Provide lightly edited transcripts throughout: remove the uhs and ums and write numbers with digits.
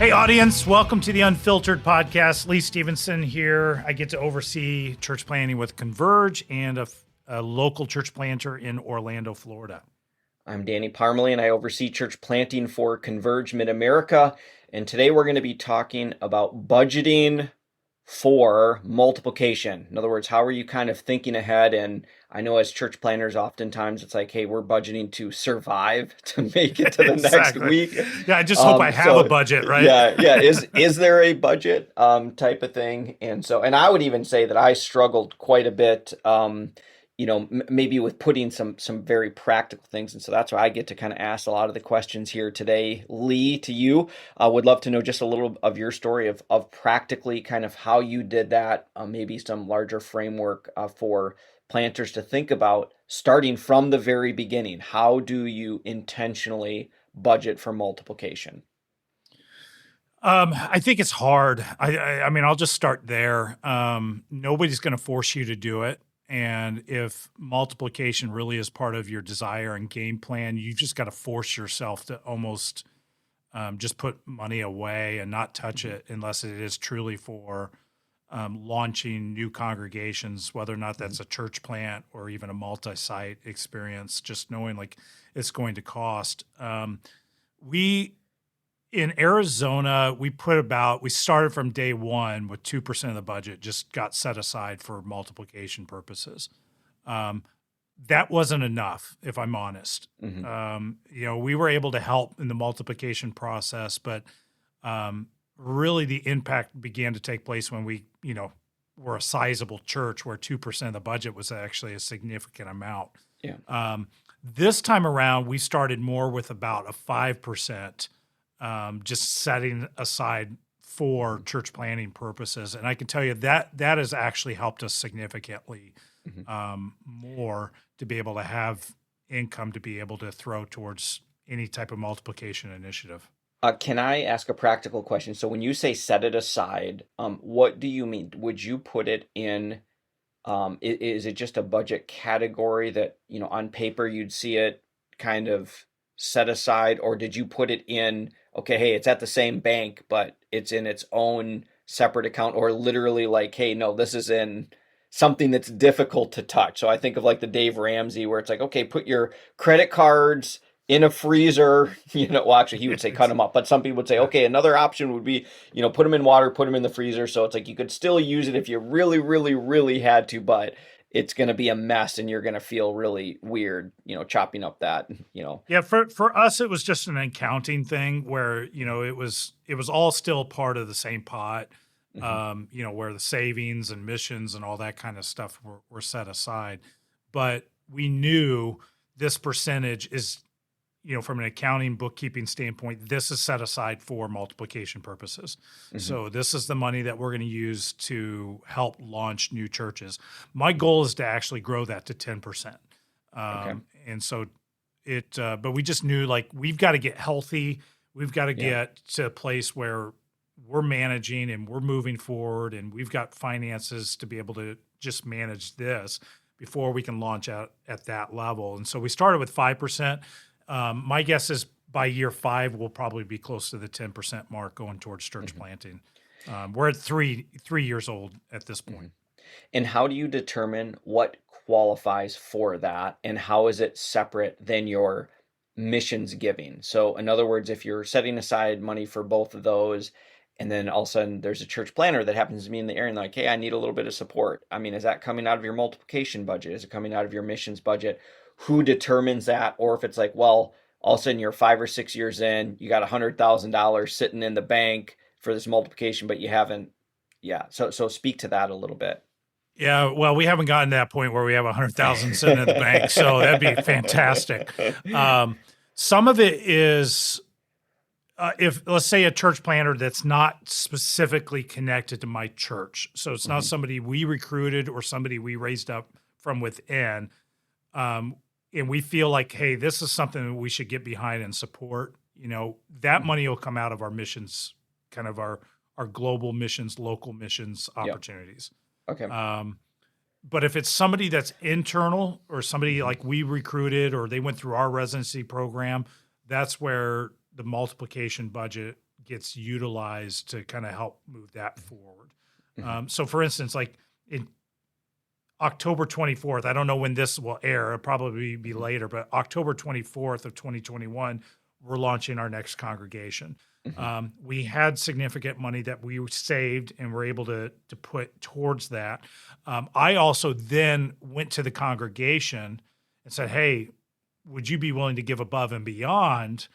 Hey, audience, welcome to the Unfiltered podcast. Lee Stephenson here. I get to oversee church planting with Converge and a local church planter in Orlando, Florida. I'm Danny Parmelee, and I oversee church planting for Converge Mid-America. And today we're going to be talking about budgeting for multiplication. In other words, how are you kind of thinking ahead? And I know as church planners, oftentimes it's like, hey, we're budgeting to survive, to make it to the next week. Yeah, I just hope I have a budget, right? Yeah. Is there a budget type of thing? And I would even say that I struggled quite a bit, maybe with putting some very practical things. And so that's why I get to kind of ask a lot of the questions here today. Lee, to you, I would love to know just a little of your story of practically kind of how you did that, maybe some larger framework for planters to think about starting from the very beginning. How do you intentionally budget for multiplication? I think it's hard. I mean, I'll just start there. Nobody's going to force you to do it. And if multiplication really is part of your desire and game plan, you've just got to force yourself to almost just put money away and not touch it unless it is truly for launching new congregations, whether or not that's a church plant or even a multi-site experience, just knowing like it's going to cost. In Arizona, we started from day one with 2% of the budget just got set aside for multiplication purposes. That wasn't enough, if I'm honest. Mm-hmm. We were able to help in the multiplication process, but really the impact began to take place when we, were a sizable church where 2% of the budget was actually a significant amount. Yeah. This time around, we started more with about a 5%. Just setting aside for church planting purposes. And I can tell you that has actually helped us significantly more to be able to have income to be able to throw towards any type of multiplication initiative. Can I ask a practical question? So when you say set it aside, what do you mean? Would you put it in, is it just a budget category that, on paper you'd see it kind of set aside, or did you put it in, okay, hey, it's at the same bank, but it's in its own separate account, or literally like, hey, no, this is in something that's difficult to touch? So I think of like the Dave Ramsey where it's like, okay, put your credit cards in a freezer, well, actually he would say cut them up, but some people would say, okay, another option would be, put them in water, put them in the freezer. So it's like, you could still use it if you really, really, really had to, but it's going to be a mess and you're going to feel really weird, chopping up that, Yeah, for us, it was just an accounting thing where, it was all still part of the same pot, where the savings and missions and all that kind of stuff were set aside. But we knew this percentage is, from an accounting bookkeeping standpoint, this is set aside for multiplication purposes. Mm-hmm. So this is the money that we're going to use to help launch new churches. My goal is to actually grow that to 10%. Okay. And so but we just knew like, we've got to get healthy. We've got to get to a place where we're managing and we're moving forward and we've got finances to be able to just manage this before we can launch out at that level. And so we started with 5%. My guess is by year 5, we'll probably be close to the 10% mark going towards church planting. We're at three years old at this point. And how do you determine what qualifies for that? And how is it separate than your missions giving? So in other words, if you're setting aside money for both of those, and then all of a sudden there's a church planner that happens to be in the area and like, hey, I need a little bit of support. I mean, is that coming out of your multiplication budget? Is it coming out of your missions budget? Who determines that? Or if it's like, well, all of a sudden you're 5 or 6 years in, you got $100,000 sitting in the bank for this multiplication, but you haven't. Yeah. So speak to that a little bit. Yeah. Well, we haven't gotten to that point where we have 100,000 sitting in the bank. So that'd be fantastic. Some of it is, if let's say a church planter that's not specifically connected to my church. So it's not somebody we recruited or somebody we raised up from within. And we feel like, hey, this is something that we should get behind and support. That money will come out of our missions, kind of our global missions, local missions opportunities. Okay. But if it's somebody that's internal or somebody like we recruited or they went through our residency program, that's where the multiplication budget gets utilized to kind of help move that forward. Mhm. So for instance, like in October 24th, I don't know when this will air, it'll probably be Mhm. later, but October 24th of 2021, we're launching our next congregation. Mhm. We had significant money that we saved and were able to put towards that. I also then went to the congregation and said, hey, would you be willing to give above and beyond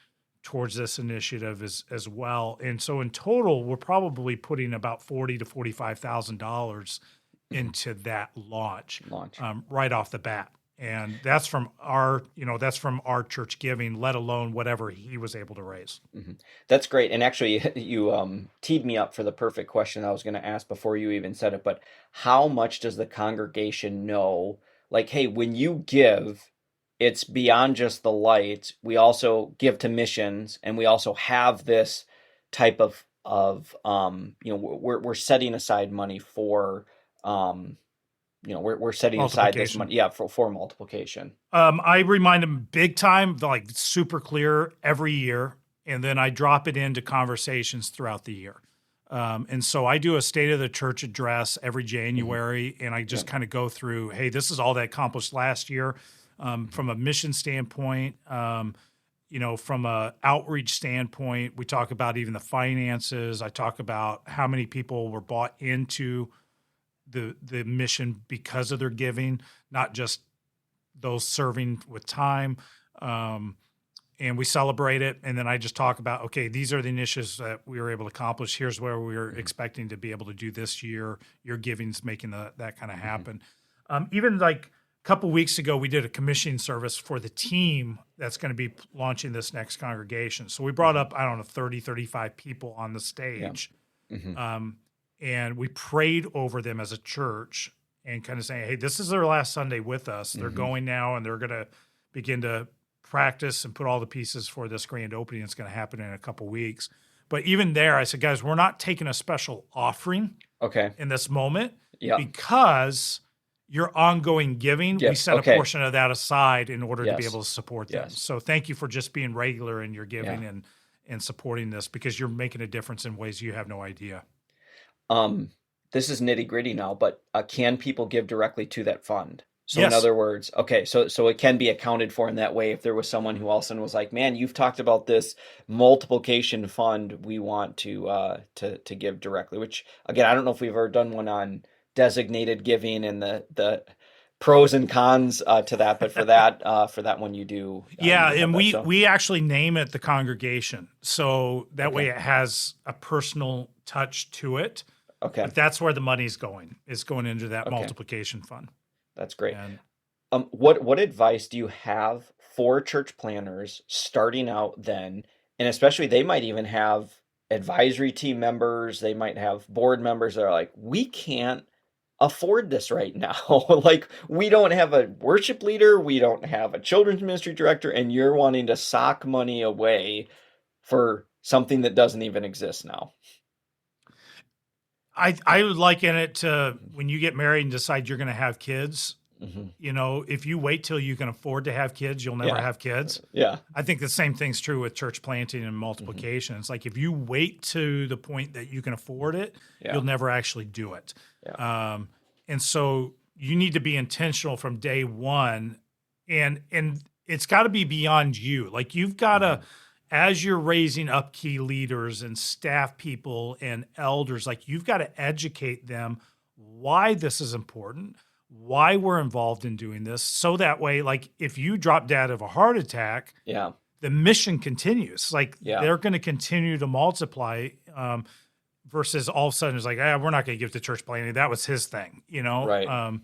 towards this initiative as well? And so in total, we're probably putting about $40,000 to $45,000 Mhm. into that launch Launch. right off the bat. And that's from that's from our church giving, let alone whatever he was able to raise. Mhm. That's great. And actually, you teed me up for the perfect question I was going to ask before you even said it. But how much does the congregation know? Like, hey, when you give, it's beyond just the light. We also give to missions, and we also have this type of we're setting aside money for we're setting aside this Multiplication. money, yeah, for multiplication. I remind them big time, like super clear every year, and then I drop it into conversations throughout the year. And so I do a state of the church address every Hmm. January, and I just Yep. kind of go through, hey, this is all that accomplished last year from a mission standpoint. From a outreach standpoint, we talk about even the finances. I talk about how many people were bought into the mission because of their giving, not just those serving with time. Um, and we celebrate it. And then I just talk about, okay, these are the initiatives that we were able to accomplish. Here's where we were Hmm. expecting to be able to do this year. Your giving's making that kind of Hmm. happen. Even like a couple weeks ago, we did a commissioning service for the team that's going to be launching this next congregation. So we brought Hmm. up, I don't know, 30, 35 people on the Yeah. stage. Hmm. Um, and we prayed over them as a church and kind of saying, hey, this is their last Sunday with us. They're Hmm. going now and they're going to begin to practice and put all the pieces for this grand opening that's going to happen in a couple weeks. But even there, I said, guys, we're not taking a special offering Okay. in this moment Yeah. because your ongoing giving, we Gift. set a Okay. portion of that aside in order to be Yes. able to support them. Yes. So thank you for just being regular in your Yeah. giving and supporting this because you're making a difference in ways you have no idea. Um, this is nitty gritty now, but can people give directly to that fund? So in Yes. other words, okay, so it can be accounted for in that way. If there was someone who also was like, "Man, you've talked about this multiplication fund, we want to give directly." Which again, I don't know if we've ever done one on designated giving and the pros and cons to that, but for that one, you Yeah, do have and that. we So we actually name it the congregation. So that way okay, it has a personal touch to it. okay, But that's where the money's going. It's going into that okay, multiplication fund. that's great. And What advice do you have for church planners starting out then? And especially they might even have advisory team members, they might have board members that are like, we can't afford this right now. Like we don't have a worship leader, we don't have a children's ministry director, and you're wanting to sock money away for something that doesn't even exist now. I would liken it to when you get married and decide you're going to have kids. Hmm. If you wait till you can afford to have kids, you'll never Yeah. have kids. Yeah. I think the same thing's true with church planting and Hmm. multiplication. It's like if you wait to the point that you can afford it, Yeah. you'll never actually do it. Yeah. And so you need to be intentional from day one, and it's got to be beyond you. Like you've got to, Hmm. as you're raising up key leaders and staff people and elders, like you've got to educate them why this is important, why we're involved in doing this, so that way, like if you drop dead of a heart attack, Yeah. the mission continues. Like Yeah. they're going to continue to multiply. Versus all of a sudden it's like, we're not going to give to church planting. That was his thing, Right.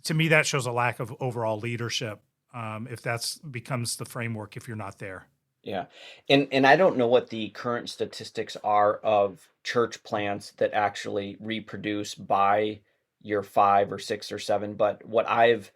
To me, that shows a lack of overall leadership. If that's becomes the framework, if you're not there. Yeah. And I don't know what the current statistics are of church plants that actually reproduce by year 5 or 6 or 7, but what I've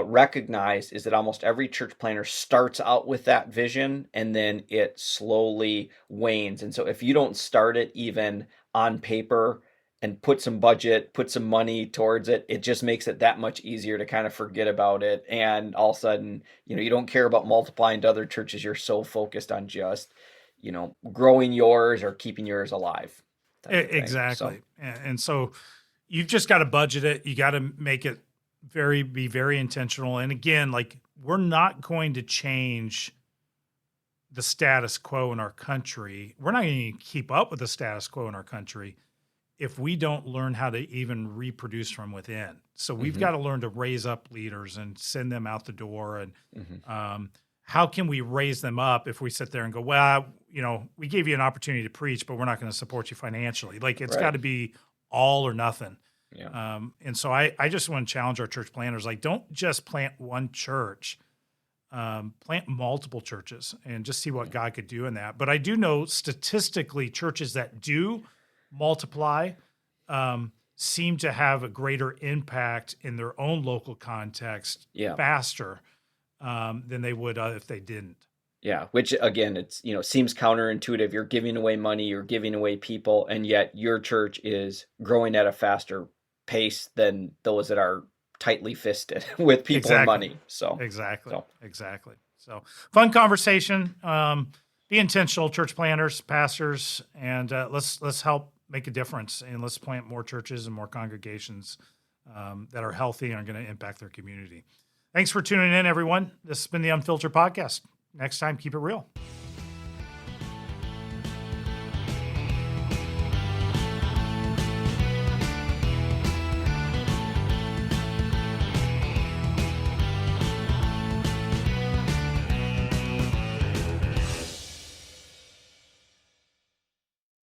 recognized is that almost every church planter starts out with that vision and then it slowly wanes. And so if you don't start it even on paper and put some budget, put some money towards it, it just makes it that much easier to kind of forget about it. And all of a sudden, you don't care about multiplying to other churches. You're so focused on just, growing yours or keeping yours alive. type of thing. Exactly. And so you've just got to budget it. You got to make it be very intentional. And again, like, we're not going to change the status quo in our country. We're not going to keep up with the status quo in our country if we don't learn how to even reproduce from within. So we've got to learn to raise up leaders and send them out the door. And how can we raise them up if we sit there and go, well, we gave you an opportunity to preach, but we're not going to support you financially. Like, it's got to be all or nothing. Yeah. And so I just want to challenge our church planters, like, don't just plant one church, plant multiple churches and just see what God could do in that. But I do know statistically churches that do multiply seem to have a greater impact in their own local context faster than they would if they didn't. Yeah, which again, it's seems counterintuitive. You're giving away money, you're giving away people, and yet your church is growing at a faster pace than those that are tightly fisted with people and money. So exactly. So fun conversation. Be intentional, church planters, pastors, and let's help make a difference, and let's plant more churches and more congregations that are healthy and are going to impact their community. Thanks for tuning in, everyone. This has been the Unfiltered Podcast. Next time, keep it real.